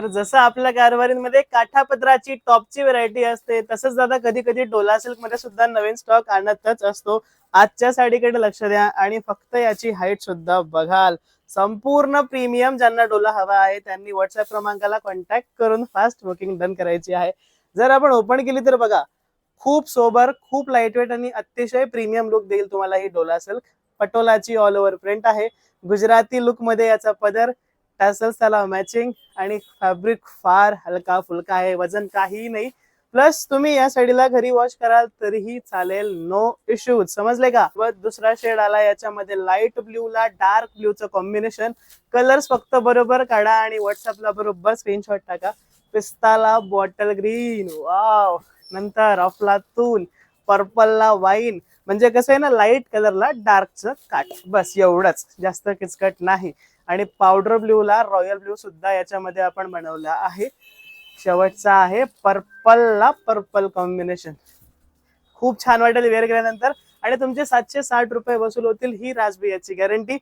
तर जसं आपल्या कारभारीमध्ये काठापदराची टॉपची व्हरायटी असते, तसंच दादा कधी कधी डोला सिल्क मध्ये सुद्धा नवीन स्टॉक आणतच असतो. आजच्या साडीकडे लक्ष द्या आणि फक्त याची हाईट सुद्धा बघाल. संपूर्ण प्रीमियम ज्यांना डोला हवा आहे त्यांनी व्हॉट्सअप क्रमांकाला कॉन्टॅक्ट करून फास्ट बुकिंग डन करायची आहे. जर आपण ओपन केली तर बघा, खूप सोबर, खूप लाईटवेट आणि अतिशय प्रीमियम लुक देईल तुम्हाला ही डोला सिल्क. पटोलाची ऑल ओव्हर प्रिंट आहे. गुजराती लुक मध्ये याचा पदर, टॅसल्स त्याला मॅचिंग आणि फॅब्रिक फार हलका फुलका आहे, वजन काहीही नाही. प्लस तुम्ही या साडीला घरी वॉश कराल तरीही चालेल, नो इश्यूज. समजले का? व दुसरा शेड आला याच्यामध्ये लाईट ब्ल्यू ला डार्क ब्ल्यूचं कॉम्बिनेशन. कलर्स फक्त बरोबर काढा आणि व्हॉट्सअपला बरोबर स्क्रीनशॉट टाका. पिस्ताला बॉटल ग्रीन, वाव. नंतर अफलातून, पर्पलला वाईन. म्हणजे कसं आहे ना, लाईट कलरला डार्कचं काट, बस एवढंच, जास्त किचकट नाही. आणि पावडर ब्ल्यू ला रॉयल ब्ल्यू सुद्धा याच्यामध्ये आपण बनवला आहे. शेवटचा आहे पर्पल ला पर्पल कॉम्बिनेशन. खूप छान वाटेल वेअर केल्यानंतर आणि तुमचे 760 रुपये वसूल होतील, ही राजबी याची गॅरंटी.